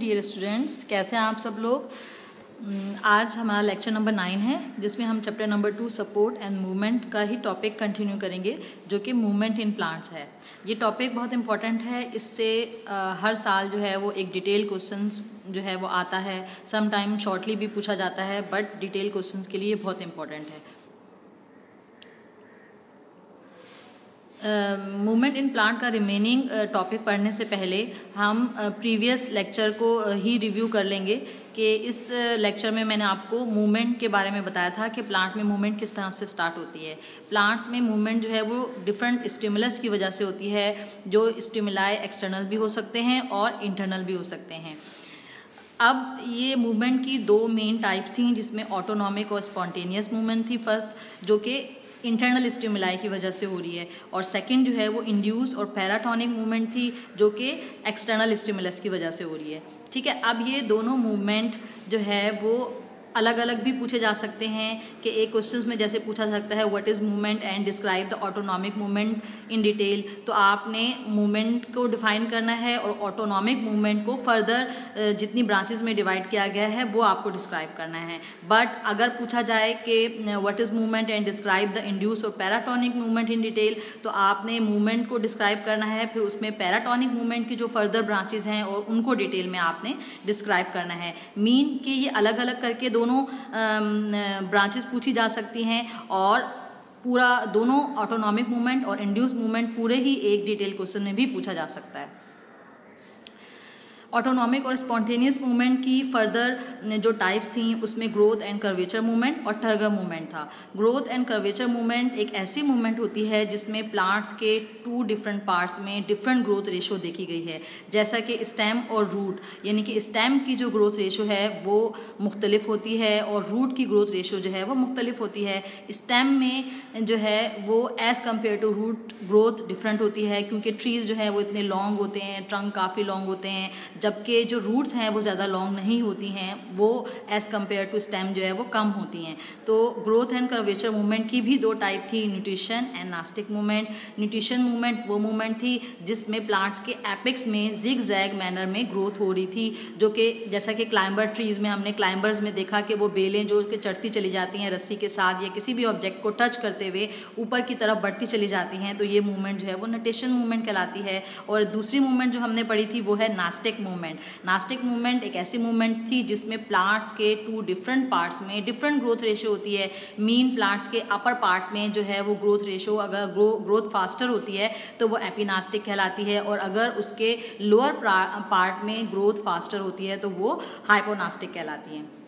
Dear students, कैसे हैं आप सब लोग। आज हमारा लेक्चर नंबर 9 है, जिसमें हम chapter number 2 support and movement का ही टॉपिक कंटिन्यू करेंगे, जो कि मूवमेंट इन प्लांट्स है। ये टॉपिक बहुत इंपॉर्टेंट है। इससे हर साल जो है वो एक डिटेल क्वेश्चंस जो है वो आता है। सम टाइम शॉर्टली भी पूछा जाता है, बट डिटेल क्वेश्चंस के लिए बहुत इंपॉर्टेंट है। मूवमेंट इन प्लांट का रिमेनिंग टॉपिक पढ़ने से पहले हम प्रीवियस लेक्चर को ही रिव्यू कर लेंगे कि इस लेक्चर में मैंने आपको मूवमेंट के बारे में बताया था कि प्लांट में मूवमेंट किस तरह से स्टार्ट होती है। प्लांट्स में मूवमेंट जो है वो डिफरेंट स्टिमुलस की वजह से होती है, जो स्टिमुलाई एक्सटर्नल भी हो सकते हैं और इंटरनल भी हो सकते हैं। अब ये मूवमेंट की दो मेन टाइप्स थी, जिसमें ऑटोनॉमिक और स्पॉन्टेनियस मूवमेंट थी फर्स्ट, जो कि इंटरनल स्टिमुलाई की वजह से हो रही है, और सेकंड जो है वो इंड्यूस और पैराटोनिक मूवमेंट थी, जो कि एक्सटर्नल स्टिमुलस की वजह से हो रही है। ठीक है, अब ये दोनों मूवमेंट जो है वो अलग अलग भी पूछे जा सकते हैं कि एक क्वेश्चन में जैसे पूछा जा सकता है what is movement and describe the autonomic movement in detail, तो आपने मूवमेंट को डिफाइन करना है और ऑटोनॉमिक मूवमेंट को फर्दर जितनी ब्रांचेस में डिवाइड किया गया है वो आपको डिस्क्राइब करना है। बट अगर पूछा जाए कि what is movement and describe the induce और पैराटोनिक मूवमेंट इन डिटेल, तो आपने मूवमेंट को डिस्क्राइब करना है, फिर उसमें पैराटोनिक मूवमेंट की जो फर्दर ब्रांचेज हैं और उनको डिटेल में आपने डिस्क्राइब करना है। मीन कि ये अलग अलग करके दोनों ब्रांचेस पूछी जा सकती हैं, और पूरा दोनों ऑटोनॉमिक मूवमेंट और इंड्यूस मूवमेंट पूरे ही एक डिटेल क्वेश्चन में भी पूछा जा सकता है। ऑटोनॉमिक और स्पॉन्टेनियस मूवमेंट की फर्दर जो टाइप्स थी उसमें ग्रोथ एंड कर्वेचर मूवमेंट और टर्गर मूवमेंट था। ग्रोथ एंड कर्वेचर मूवमेंट एक ऐसी मूवमेंट होती है जिसमें प्लांट्स के टू डिफरेंट पार्ट्स में डिफरेंट ग्रोथ रेशो देखी गई है, जैसा कि स्टेम और रूट, यानी कि स्टेम की जो ग्रोथ रेशो है वो मुख्तलिफ होती है और रूट की ग्रोथ रेशो जो है वो मुख्तलिफ होती है। स्टेम में जो है वो as compare to root growth different होती है, क्योंकि ट्रीज जो है वो इतने लॉन्ग होते हैं, ट्रंक काफ़ी लॉन्ग होते हैं, जबकि जो रूट्स हैं वो ज़्यादा लॉन्ग नहीं होती हैं, वो एज़ कम्पेयर टू स्टेम जो है वो कम होती हैं। तो ग्रोथ एंड कर्वेचर मूवमेंट की भी दो टाइप थी, nutrition and nastic movement. Nutrition movement वो मूवमेंट थी जिसमें प्लांट्स के एपेक्स में जिग जैग मैनर में ग्रोथ हो रही थी, जो कि जैसा कि क्लाइंबर ट्रीज में हमने क्लाइंबर्स में देखा कि वो बेलें जो कि चढ़ती चली जाती हैं रस्सी के साथ या किसी भी ऑब्जेक्ट को टच करते हुए ऊपर की तरफ बढ़ती चली जाती हैं, तो ये मूवमेंट जो है वो न्यूट्रिशन मूवमेंट कहलाती है। और दूसरी मूवमेंट जो हमने पढ़ी थी वो है नास्टिक मूवमेंट। नास्टिक मूवमेंट एक ऐसी मूवमेंट थी जिसमें प्लांट्स के टू डिफरेंट पार्ट्स में डिफरेंट ग्रोथ रेशियो होती है। मीन प्लांट्स के अपर पार्ट में जो है वो ग्रोथ रेशियो अगर ग्रोथ फास्टर होती है तो वो एपिनास्टिक कहलाती है, और अगर उसके लोअर पार्ट में ग्रोथ फास्टर होती है तो वो हाइपोनास्टिक कहलाती है।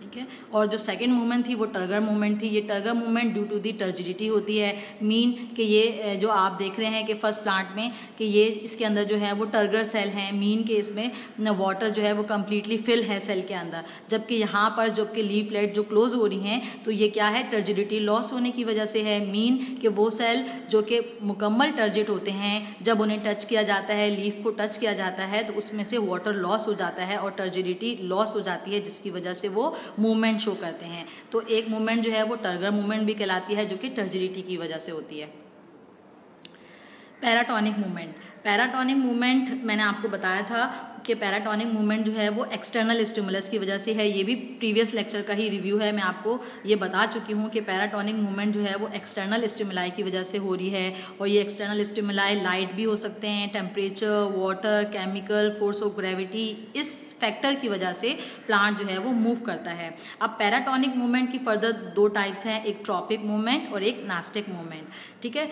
ठीक है, और जो सेकंड मूवमेंट थी वो टर्गर मूवमेंट थी। ये turgor movement due to the turgidity होती है। मीन कि ये जो आप देख रहे हैं कि फर्स्ट प्लांट में कि ये इसके अंदर जो है वो टर्गर सेल हैं, मीन कि इसमें वाटर जो है वो कम्प्लीटली फिल है सेल के अंदर, जबकि यहाँ पर जबकि लीफलेट जो क्लोज हो रही हैं तो ये क्या है, टर्जिडिटी लॉस होने की वजह से है। मीन कि वो सेल जो कि मुकम्मल टर्जिड होते हैं, जब उन्हें टच किया जाता है, लीफ को टच किया जाता है तो उसमें से वाटर लॉस हो जाता है और टर्जिडिटी लॉस हो जाती है, जिसकी वजह से वो मूवमेंट शो करते हैं। तो एक मूवमेंट जो है वो टर्गर मूवमेंट भी कहलाती है, जो कि टर्जिडिटी की वजह से होती है। पैराटोनिक मूवमेंट, पैराटोनिक मूवमेंट मैंने आपको बताया था कि पैराटोनिक मूवमेंट जो है वो एक्सटर्नल स्टिमुलस की वजह से है। ये भी प्रीवियस लेक्चर का ही रिव्यू है, मैं आपको ये बता चुकी हूँ कि पैराटोनिक मूवमेंट जो है वो एक्सटर्नल स्टिमुलाई की वजह से हो रही है, और ये एक्सटर्नल स्टिमुलाई लाइट भी हो सकते हैं, temperature, water, chemical, force of gravity, इस फैक्टर की वजह से प्लांट जो है वो मूव करता है। अब पैराटोनिक मूवमेंट की फर्दर दो टाइप्स हैं, एक ट्रॉपिक मूवमेंट और एक नास्टिक मूवमेंट। ठीक है,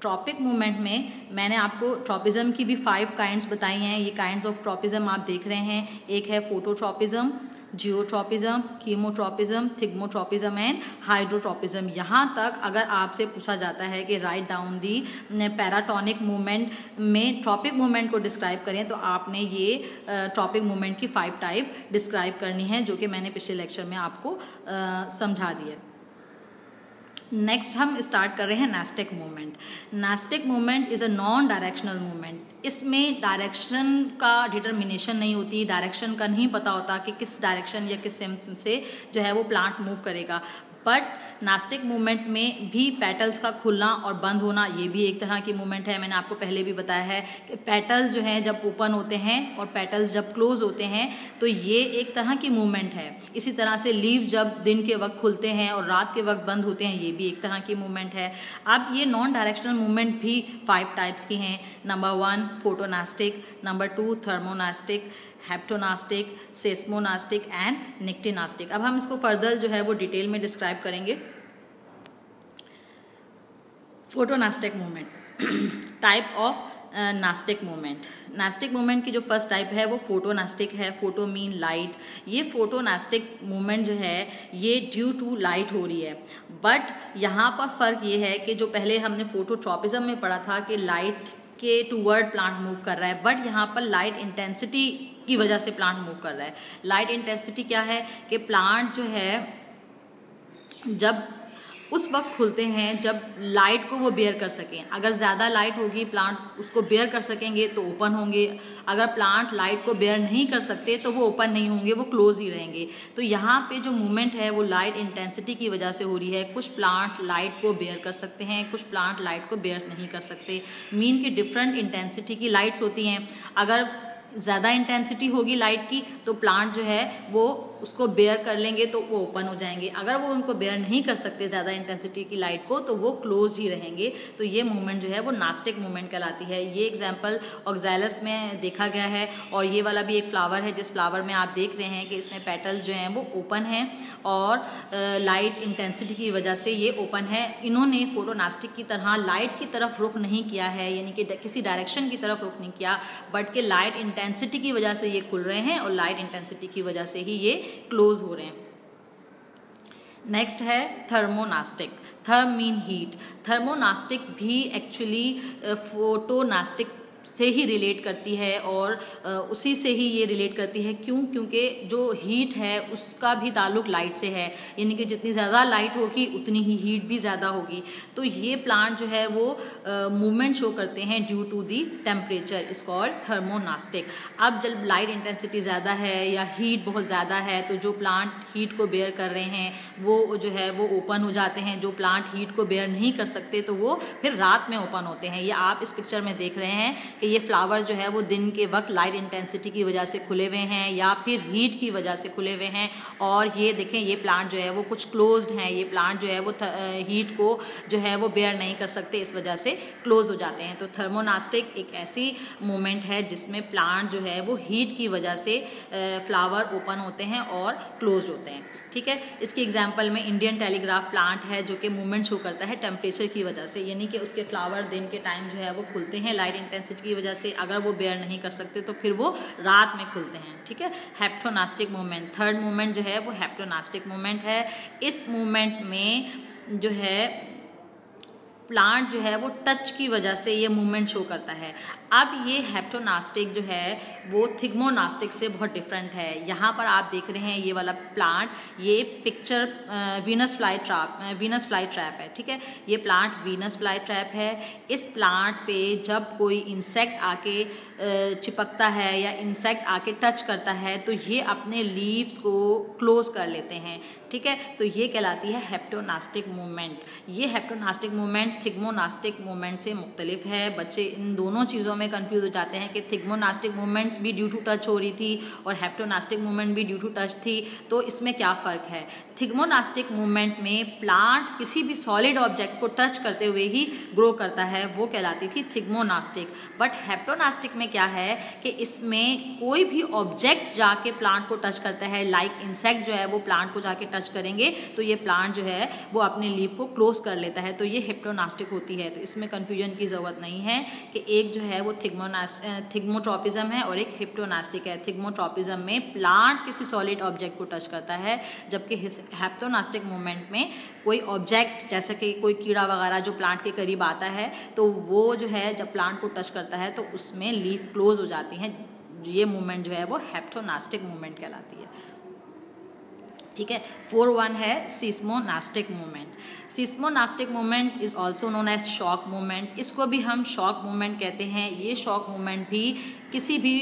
ट्रॉपिक मूवमेंट में मैंने आपको ट्रॉपिज्म की भी 5 काइंड्स बताई हैं। ये काइंड्स ऑफ ट्रॉपिज्म आप देख रहे हैं, एक है phototropism, geotropism, chemotropism, thigmotropism and hydrotropism. यहाँ तक अगर आपसे पूछा जाता है कि write down the paratonic movement में ट्रॉपिक मूवमेंट को डिस्क्राइब करें, तो आपने ये ट्रॉपिक मूवमेंट की 5 टाइप डिस्क्राइब करनी है, जो कि मैंने पिछले लेक्चर में आपको समझा दिया। नेक्स्ट हम स्टार्ट कर रहे हैं nastic movement. Nastic movement is a non directional movement. इसमें डायरेक्शन का डिटर्मिनेशन नहीं होती, डायरेक्शन का नहीं पता होता कि किस डायरेक्शन या किस से जो है वो प्लांट मूव करेगा, बट नास्टिक मूवमेंट में भी पेटल्स का खुलना और बंद होना ये भी एक तरह की मूवमेंट है। मैंने आपको पहले भी बताया है कि पेटल्स जो हैं जब ओपन होते हैं और पेटल्स जब क्लोज होते हैं तो ये एक तरह की मूवमेंट है। इसी तरह से लीव जब दिन के वक्त खुलते हैं और रात के वक्त बंद होते हैं, ये भी एक तरह की मूवमेंट है। अब ये नॉन डायरेक्शनल मूवमेंट भी 5 टाइप्स की हैं। Number 1 photonastic, number 2 thermonastic, heptonastic, seismonastic and nyctinastic. अब हम इसको फर्दर जो है वो डिटेल में डिस्क्राइब करेंगे। Photonastic movement, type of nastic movement. Nastic movement की जो फर्स्ट टाइप है वो फोटोनास्टिक है। Photo mean light. ये फोटोनास्टिक मूवमेंट जो है ये ड्यू टू लाइट हो रही है। बट यहाँ पर फर्क ये है कि जो पहले हमने फोटोट्रॉपिज्म में पढ़ा था कि लाइट के टूवर्ड प्लांट मूव कर रहा है, बट यहाँ पर लाइट इंटेंसिटी की वजह से प्लांट मूव कर रहा है। लाइट इंटेंसिटी क्या है कि प्लांट जो है जब उस वक्त खुलते हैं जब लाइट को वो बेयर कर सकें। अगर ज़्यादा लाइट होगी, प्लांट उसको बेयर कर सकेंगे तो ओपन होंगे। अगर प्लांट लाइट को बेयर नहीं कर सकते तो वो ओपन नहीं होंगे, वो क्लोज ही रहेंगे। तो यहाँ पे जो मूवमेंट है वो लाइट इंटेंसिटी की वजह से हो रही है। कुछ प्लांट्स लाइट को बेयर कर सकते हैं, कुछ प्लांट लाइट को बेयर नहीं कर सकते। मीन की डिफरेंट इंटेंसिटी की लाइट्स होती हैं। अगर ज़्यादा इंटेंसिटी होगी लाइट की तो प्लांट जो है वो उसको बेयर कर लेंगे तो वो ओपन हो जाएंगे। अगर वो उनको बेयर नहीं कर सकते ज़्यादा इंटेंसिटी की लाइट को तो वो क्लोज ही रहेंगे। तो ये मूवमेंट जो है वो नास्टिक मूवमेंट कहलाती है। ये एग्जाम्पल ऑक्सैलस में देखा गया है। और ये वाला भी एक फ्लावर है जिस फ्लावर में आप देख रहे हैं कि इसमें पेटल्स जो हैं वो ओपन हैं और लाइट इंटेंसिटी की वजह से ये ओपन है। इन्होंने फोटोनास्टिक की तरह लाइट की तरफ रुख नहीं किया है, यानी कि किसी डायरेक्शन की तरफ रुख नहीं किया, बट कि लाइट इंटेंसिटी की वजह से ये खुल रहे हैं और लाइट इंटेंसिटी की वजह से ही ये क्लोज हो रहे हैं। नेक्स्ट है thermonastic. Therm mean heat. Thermonastic भी एक्चुअली फोटोनास्टिक से ही रिलेट करती है और उसी से ही ये रिलेट करती है। क्यों? क्योंकि जो हीट है उसका भी ताल्लुक लाइट से है, यानी कि जितनी ज़्यादा लाइट होगी उतनी ही हीट भी ज़्यादा होगी। तो ये प्लांट जो है वो मूवमेंट शो करते हैं due to the temperature, is called thermonastic. अब जब लाइट इंटेंसिटी ज़्यादा है या हीट बहुत ज़्यादा है तो जो प्लांट हीट को बेयर कर रहे हैं वो जो है वो ओपन हो जाते हैं। जो प्लांट हीट को बेयर नहीं कर सकते तो वो फिर रात में ओपन होते हैं। ये आप इस पिक्चर में देख रहे हैं कि ये फ्लावर जो है वो दिन के वक्त लाइट इंटेंसिटी की वजह से खुले हुए हैं या फिर हीट की वजह से खुले हुए हैं। और ये देखें ये प्लांट जो है वो कुछ क्लोज्ड हैं। ये प्लांट जो है वो हीट को जो है वो बेयर नहीं कर सकते, इस वजह से क्लोज हो जाते हैं। तो थर्मोनास्टिक एक ऐसी मोमेंट है जिसमें प्लांट जो है वो हीट की वजह से फ्लावर ओपन होते हैं और क्लोज होते हैं। ठीक है, इसकी एग्जाम्पल में इंडियन टेलीग्राफ प्लांट है जो कि मूवमेंट शो करता है टेम्परेचर की वजह से, यानी कि उसके फ्लावर दिन के टाइम जो है वो खुलते हैं लाइट इंटेंसिटी की वजह से। अगर वो बेयर नहीं कर सकते तो फिर वो रात में खुलते हैं। ठीक है, हेप्टोनास्टिक मूवमेंट, थर्ड मूवमेंट जो है वो हेप्टोनास्टिक मूवमेंट है। इस मूवमेंट में जो है प्लांट जो है वो टच की वजह से ये मूवमेंट शो करता है। अब ये हेप्टोनास्टिक जो है वो थिग्मोनास्टिक से बहुत डिफरेंट है। यहाँ पर आप देख रहे हैं ये वाला प्लांट, ये पिक्चर वीनस फ्लाई ट्रैप है। ठीक है, ये प्लांट वीनस फ्लाई ट्रैप है। इस प्लांट पे जब कोई इंसेक्ट आके चिपकता है या इंसेक्ट आके टच करता है तो ये अपने लीव्स को क्लोज कर लेते हैं। ठीक है, तो ये कहलाती है हेप्टोनास्टिक मूवमेंट। ये हेप्टोनास्टिक मूवमेंट थिग्मोनास्टिक मूवमेंट से मुख्तलिफ है। बच्चे इन दोनों चीज़ों में कंफ्यूज हो जाते हैं कि थिग्मोनास्टिक मूवमेंट्स भी ड्यू टू टच हो रही थी और हेप्टोनास्टिक मूवमेंट भी ड्यू टू टच थी, तो इसमें क्या फ़र्क है। थिग्मोनास्टिक मूवमेंट में प्लांट किसी भी सॉलिड ऑब्जेक्ट को टच करते हुए ही ग्रो करता है, वो कहलाती थी थिग्मोनास्टिक। बट हेप्टोनास्टिक में क्या है कि इसमें कोई भी ऑब्जेक्ट जाके प्लांट को टच करता है, लाइक इंसेक्ट जो है वो प्लांट को जाके टच करेंगे तो ये प्लांट जो है वो अपने लीफ को क्लोज कर लेता है, तो ये हेप्टोनास्टिक होती है। तो इसमें कन्फ्यूजन की ज़रूरत नहीं है कि एक जो है वो थिग्मोट्रॉपिज्म है और एक हेप्टोनास्टिक है। थिग्मोट्रॉपिज्म में प्लांट किसी सॉलिड ऑब्जेक्ट को टच करता है, जबकि हेप्टोनास्टिक मूवमेंट में कोई ऑब्जेक्ट जैसे कि कोई कीड़ा वगैरह जो प्लांट के करीब आता है तो वो जो है जब प्लांट को टच करता है तो उसमें लीफ क्लोज हो जाती हैं। ये मूवमेंट जो है वो हेप्टोनास्टिक मूवमेंट कहलाती है। ठीक है, 4-1 है seismonastic movement. Seismonastic movement is also known as shock movement. इसको भी हम शॉक मूवमेंट कहते हैं। ये शॉक मूवमेंट भी किसी भी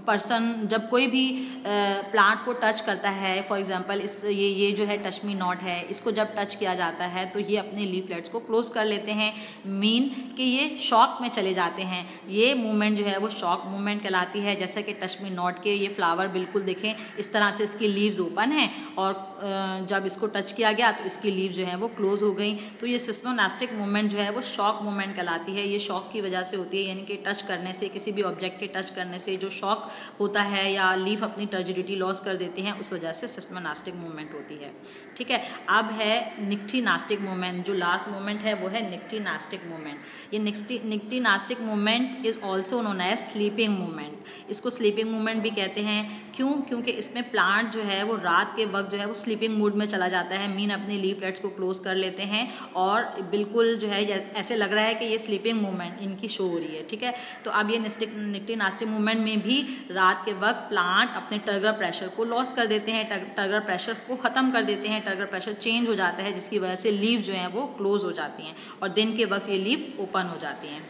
पर्सन जब कोई भी प्लांट को टच करता है, फॉर एग्जांपल ये जो है टच मी नॉट है, इसको जब टच किया जाता है तो ये अपने लीफलेट्स को क्लोज कर लेते हैं, मीन कि ये शॉक में चले जाते हैं। ये मूवमेंट जो है वो शॉक मूवमेंट कहलाती है। जैसा कि टच मी नॉट के ये फ्लावर बिल्कुल देखें इस तरह से इसकी लीव्स ओपन हैं और जब इसको टच किया गया तो इसकी लीव्स जो है वो क्लोज हो गई। तो ये सिस्मोनास्टिक मूवमेंट जो है वो शॉक मूवमेंट कहलाती है। ये शॉक की वजह से होती है, यानी कि टच करने से, किसी भी ऑब्जेक्ट के टच करने से जो शॉक होता है या लीफ अपनी टर्जिडिटी लॉस कर देती हैं, उस वजह से सिस्मोनास्टिक मूवमेंट होती है। ठीक है, अब है निक्टिनास्टिक मूवमेंट। जो लास्ट मूवमेंट है वो है निक्टिनास्टिक मूवमेंट। ये nyctinastic movement is also known as sleeping movement. इसको स्लीपिंग मूवमेंट भी कहते हैं। क्यों? क्योंकि इसमें प्लांट जो है वो रात के वक्त जो है वो स्लीपिंग मूड में चला जाता है, मीन अपने लीफलेट्स को क्लोज कर लेते हैं और बिल्कुल जो है ऐसे लग रहा है कि ये स्लीपिंग मूवमेंट इनकी शो हो रही है। ठीक है, तो अब ये निक्टिनास्टिक मूवमेंट में भी रात के वक्त प्लांट अपने टर्गर प्रेशर को लॉस कर देते हैं, टर्गर प्रेशर को ख़त्म कर देते हैं, टर्गर प्रेशर चेंज हो जाता है, जिसकी वजह से लीव जो हैं वो क्लोज हो जाती हैं और दिन के वक्त ये लीव ओपन हो जाती हैं।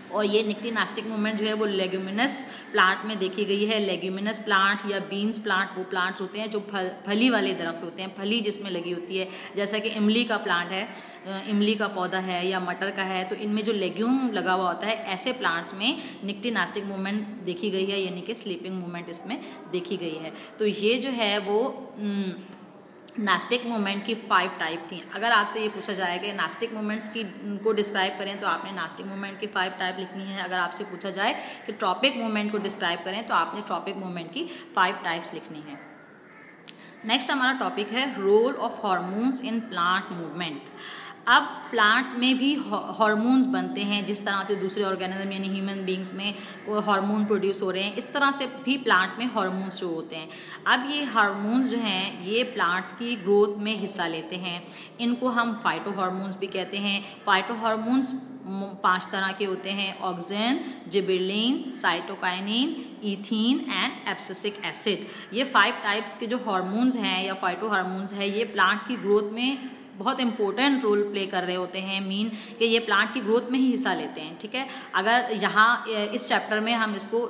और ये निक्टिनास्टिक मूवमेंट जो है वो लेग्यूमिनस प्लांट में देखी गई है। लेग्यूमिनस प्लांट या बीन्स प्लांट वो प्लांट्स होते हैं जो फली वाले दरख्त होते हैं, फली जिसमें लगी होती है, जैसा कि इमली का प्लांट है, इमली का पौधा है या मटर का है, तो इनमें जो लेग्यूम लगा हुआ होता है, ऐसे प्लांट्स में निक्टिनास्टिक मूवमेंट देखी गई है, यानी कि स्लीपिंग मूवमेंट इसमें देखी गई है। तो ये जो है वो नास्टिक मूवमेंट की 5 टाइप थी। अगर आपसे ये पूछा जाए कि नास्टिक मूवमेंट्स की को डिस्क्राइब करें तो आपने नास्टिक मूवमेंट की 5 टाइप लिखनी है। अगर आपसे पूछा जाए कि ट्रॉपिक मूवमेंट को डिस्क्राइब करें तो आपने ट्रॉपिक मूवमेंट की 5 टाइप्स लिखनी है। नेक्स्ट हमारा टॉपिक है role of hormones in plant movement. अब प्लांट्स में भी हार्मोन्स बनते हैं, जिस तरह से दूसरे ऑर्गेनिज्म यानी ह्यूमन बींग्स में हार्मोन प्रोड्यूस हो रहे हैं, इस तरह से भी प्लांट में हार्मोन्स शो होते हैं। अब ये हार्मोन्स जो हैं ये प्लांट्स की ग्रोथ में हिस्सा लेते हैं। इनको हम फाइटो हार्मोन्स भी कहते हैं। फाइटो हार्मोन्स 5 तरह के होते हैं: auxin, gibberellin, cytokinin, ethene and abscisic acid. ये 5 टाइप्स के जो हार्मोन्स हैं या फाइटो हार्मोन्स हैं, ये प्लांट की ग्रोथ में बहुत इंपॉर्टेंट रोल प्ले कर रहे होते हैं, मीन कि ये प्लांट की ग्रोथ में ही हिस्सा लेते हैं। ठीक है, अगर यहाँ इस चैप्टर में हम इसको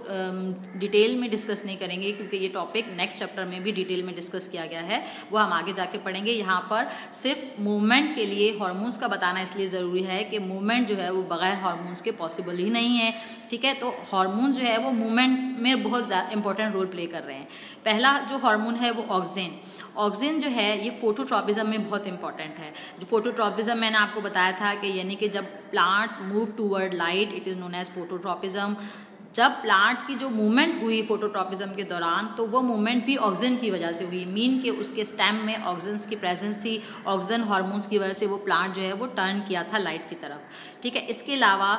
डिटेल में डिस्कस नहीं करेंगे, क्योंकि ये टॉपिक नेक्स्ट चैप्टर में भी डिटेल में डिस्कस किया गया है, वो हम आगे जाके पढ़ेंगे। यहाँ पर सिर्फ मूवमेंट के लिए हार्मोन्स का बताना इसलिए ज़रूरी है कि मूवमेंट जो है वो बगैर हार्मोन्स के पॉसिबल ही नहीं है। ठीक है, तो हार्मोन्स जो है वो मूवमेंट में बहुत ज़्यादा इंपॉर्टेंट रोल प्ले कर रहे हैं। पहला जो हार्मोन है वो ऑक्सिन। ऑक्सिन जो है ये फोटोट्रॉपिज्म में बहुत इंपॉर्टेंट है। जो फोटोट्रॉपिज्म मैंने आपको बताया था कि यानी कि जब plants move toward light, it is known as phototropism. जब प्लांट की जो मूवमेंट हुई फोटोट्रॉपिज्म के दौरान, तो वो मूवमेंट भी ऑक्सिन की वजह से हुई, मीन कि उसके स्टेम में ऑक्सिन की प्रेजेंस थी। ऑक्सिन हार्मोन्स की वजह से वो प्लांट जो है वो टर्न किया था लाइट की तरफ। ठीक है, इसके अलावा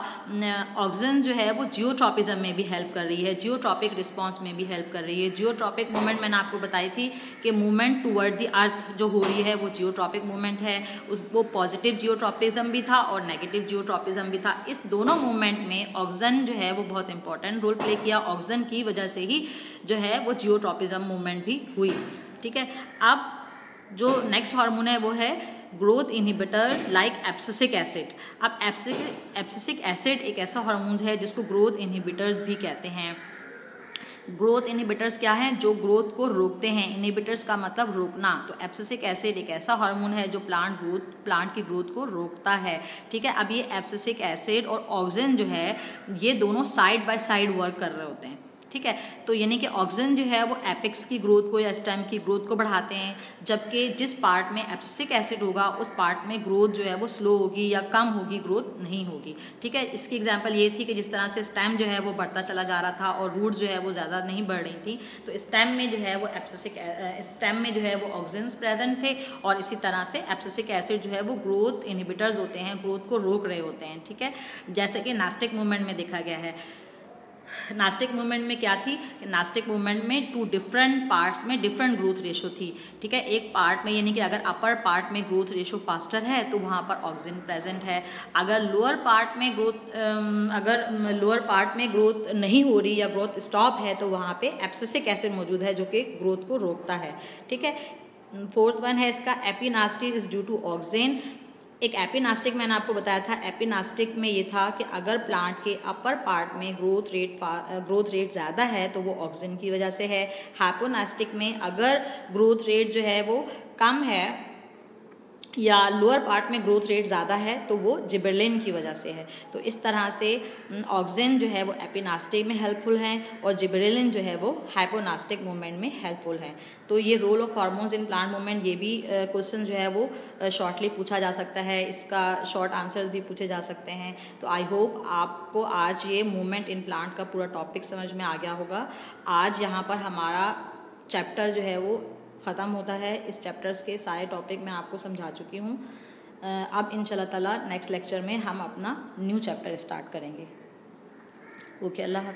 ऑक्सिन जो है वो जियोट्रॉपिज्म में भी हेल्प कर रही है, जियोट्रॉपिक रिस्पॉन्स में भी हेल्प कर रही है। जियोट्रॉपिक मूवमेंट मैंने आपको बताई थी कि मूवमेंट टूवर्ड द अर्थ जो हो रही है वो जियोट्रॉपिक मूवमेंट है। वो पॉजिटिव जियोट्रॉपिज्म भी था और नेगेटिव जियोट्रॉपिज्म भी था। इस दोनों मूवमेंट में ऑक्सिन जो है वो बहुत इंपॉर्टेंट रोल प्ले किया। ऑक्सिन की वजह से ही जो है वो जियोट्रॉपिज्म मूवमेंट भी हुई। ठीक है, अब जो नेक्स्ट हार्मोन है वो है growth inhibitors like abscisic acid. अब एब्सिसिक एसिड एक ऐसा हार्मोन है जिसको ग्रोथ इनहिबिटर्स भी कहते हैं। ग्रोथ इनहिबिटर्स क्या हैं? जो ग्रोथ को रोकते हैं। इनहिबिटर्स का मतलब रोकना। तो एब्सिसिक एसिड एक ऐसा हार्मोन है जो प्लांट की ग्रोथ को रोकता है। ठीक है, अब ये एब्सिसिक एसिड और ऑक्सिन जो है ये दोनों साइड बाय साइड वर्क कर रहे होते हैं। ठीक है, तो यानी कि ऑक्सिन जो है वो एपेक्स की ग्रोथ को या स्टेम की ग्रोथ को बढ़ाते हैं, जबकि जिस पार्ट में एब्सिसिक एसिड होगा उस पार्ट में ग्रोथ जो है वो स्लो होगी या कम होगी, ग्रोथ नहीं होगी। ठीक है, इसकी एग्जांपल ये थी कि जिस तरह से स्टेम जो है वो बढ़ता चला जा रहा था और रूट्स जो है वो ज़्यादा नहीं बढ़ रही थी, तो स्टेम में जो है वो स्टेम में जो है वो ऑक्सिन्स प्रेजेंट थे और इसी तरह से एब्सिसिक एसिड जो है वो ग्रोथ इनहिबिटर्स होते हैं, ग्रोथ को रोक रहे होते हैं। ठीक है, जैसे कि नास्टिक मूवमेंट में देखा गया है। नास्टिक मूवमेंट में क्या थी? नास्टिक मूवमेंट में 2 डिफरेंट पार्ट्स में डिफरेंट ग्रोथ रेशो थी। ठीक है, एक पार्ट में यानी कि अगर अपर पार्ट में ग्रोथ रेशो फास्टर है तो वहाँ पर ऑक्सिन प्रेजेंट है। अगर लोअर पार्ट में ग्रोथ नहीं हो रही या ग्रोथ स्टॉप है तो वहाँ पे एब्सिसिक एसिड मौजूद है जो कि ग्रोथ को रोकता है। ठीक है, 4th वन है इसका एपिनास्टी इज ड्यू टू ऑक्सिन। एक एपिनास्टिक मैंने आपको बताया था। एपिनास्टिक में ये था कि अगर प्लांट के अपर पार्ट में ग्रोथ रेट ज़्यादा है तो वो ऑक्सीजन की वजह से है। हाइपोनास्टिक में अगर ग्रोथ रेट जो है वो कम है या लोअर पार्ट में ग्रोथ रेट ज़्यादा है तो वो जिबरेलिन की वजह से है। तो इस तरह से ऑक्सीजन जो है वो एपिनास्टिक में हेल्पफुल हैं और जिबरेलिन जो है वो हाइपोनास्टिक मूवमेंट में हेल्पफुल है। तो ये role of hormones in plant movement, ये भी क्वेश्चन जो है वो शॉर्टली पूछा जा सकता है, इसका शॉर्ट आंसर्स भी पूछे जा सकते हैं। तो आई होप आपको आज ये मूवमेंट इन प्लांट का पूरा टॉपिक समझ में आ गया होगा। आज यहाँ पर हमारा चैप्टर जो है वो ख़त्म होता है। इस चैप्टर्स के सारे टॉपिक मैं आपको समझा चुकी हूँ। अब इंशाल्लाह ताला नेक्स्ट लेक्चर में हम अपना न्यू चैप्टर स्टार्ट करेंगे। ओके, अल्लाह।